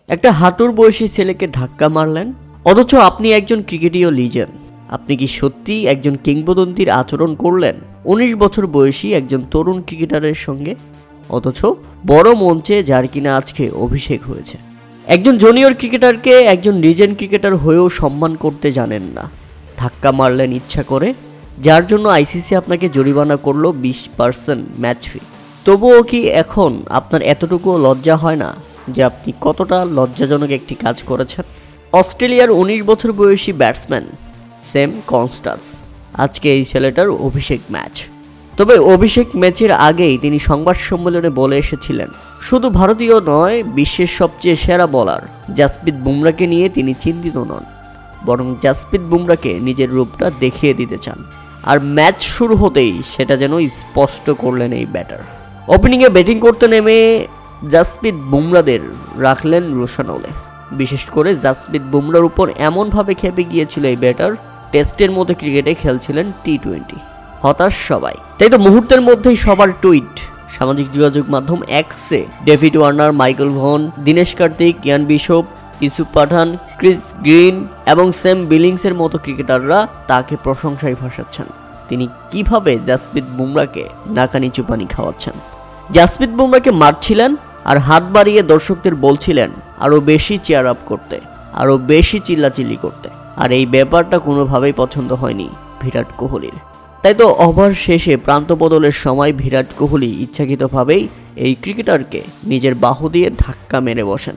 একটা হাঁটুর বয়সী ছেলেকে ধাক্কা মারলেন, অথচ আপনি একজন ক্রিকেটীয় লিজেন্ড। আপনি কি সত্যি একজন কিংবদন্তির আচরণ করলেন 19 বছর বয়সী একজন তরুণ ক্রিকেটারের সঙ্গে, অথচ বড় মঞ্চে যার কিনা আজকে অভিষেক হয়েছে। একজন জুনিয়র ক্রিকেটারকে একজন লিজেন্ড ক্রিকেটার হয়েও সম্মান করতে জানেন না, ধাক্কা মারলেন ইচ্ছা করে, যার জন্য আইসিসি আপনাকে জরিমানা করলো 20% ম্যাচ ফি। তবুও কি এখন আপনার এতটুকু লজ্জা হয় না যে আপনি কতটা লজ্জাজনক একটি কাজ করেছেন? অস্ট্রেলিয়ার 19 বছর বয়সী ব্যাটসম্যান সেম কনস্টাস, আজকে এই ছেলেটার অভিষেক ম্যাচ। তবে অভিষেক ম্যাচের আগেই তিনি সংবাদ সম্মেলনে বলে এসেছিলেন, শুধু ভারতীয় নয়, বিশ্বের সবচেয়ে সেরা বোলার জাসপ্রীত বুমরাকে নিয়ে তিনি চিন্তিত নন, বরং জাসপ্রীত বুমরাকে নিজের রূপটা দেখিয়ে দিতে চান। আর ম্যাচ শুরু হতেই সেটা যেন স্পষ্ট করলেন এই ব্যাটার। ওপেনিংয়ে ব্যাটিং করতে নেমে জাসপ্রীত বুমরাদের রাখলেন রোশানলে। বিশেষ করে জাসপ্রীত বুমরার উপর এমনভাবে খেপে গিয়েছিল এই ব্যাটার, টেস্টের মতো ক্রিকেটে খেলছিলেন T20। হতাশ সবাই, তাই তো মুহূর্তের মধ্যেই সবার টুইট সামাজিক যোগাযোগ মাধ্যম এক্সে David Warner, Michael Vaughan, Dinesh Karthik, Ian Bishop, Yusuf Pathan, Chris Green এবং স্যাম বিলিংসের মতো ক্রিকেটাররা তাকে প্রশংসায় ভাসাচ্ছেন। তিনি কিভাবে জাসপ্রীত বুমরাকে নাকানি চুপানি খাওয়াচ্ছেন। জাসপ্রীত বুমরাকে মারছিলেন আর হাত বাড়িয়ে দর্শকদের বলছিলেন আরও বেশি চেয়ার আপ করতে, আরও বেশি চিল্লাচিল্লি করতে। আর এই ব্যাপারটা কোনোভাবেই পছন্দ হয়নি বিরাট কোহলির। তাই তো ওভার শেষে প্রান্ত বদলের সময় বিরাট কোহলি ইচ্ছাকৃতভাবেই এই ক্রিকেটারকে নিজের বাহু দিয়ে ধাক্কা মেরে বসেন।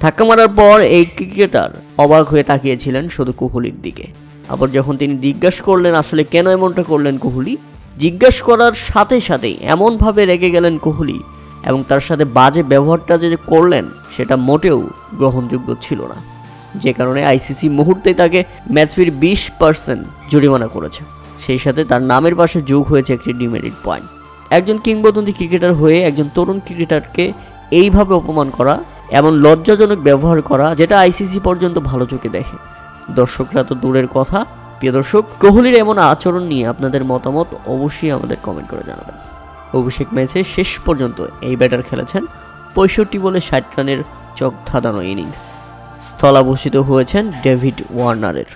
ধাক্কা মারার পর এই ক্রিকেটার অবাক হয়ে তাকিয়েছিলেন শুধু কোহলির দিকে। আবার যখন তিনি জিজ্ঞাসা করলেন আসলে কেন এমনটা করলেন কোহলি, জিজ্ঞাসা করার সাথে সাথেই এমনভাবে রেগে গেলেন কোহলি এবং তার সাথে বাজে ব্যবহারটা যে করলেন সেটা মোটেও গ্রহণযোগ্য ছিল না, যে কারণে আইসিসি মুহূর্তেই তাকে ম্যাচ ফির 20% জরিমানা করেছে। সেই সাথে তার নামের পাশে যোগ হয়েছে একটি ডিমেরিট পয়েন্ট। একজন কিংবদন্তি ক্রিকেটার হয়ে একজন তরুণ ক্রিকেটারকে এইভাবে অপমান করা, এমন লজ্জাজনক ব্যবহার করা, যেটা আইসিসি পর্যন্ত ভালো চোখে দেখে। দর্শকরা তো দূরের কথা। প্রিয় দর্শক, কোহলির এমন আচরণ নিয়ে আপনাদের মতামত অবশ্যই আমাদের কমেন্ট করে জানাবেন। অভিষেক ম্যাচে শেষ পর্যন্ত এই ব্যাটার খেলেছেন 65 বলে 60 রানের চোখ ধাঁধানো ইনিংস। স্থলাভিষিক্ত হয়েছেন ডেভিড ওয়ার্নারের।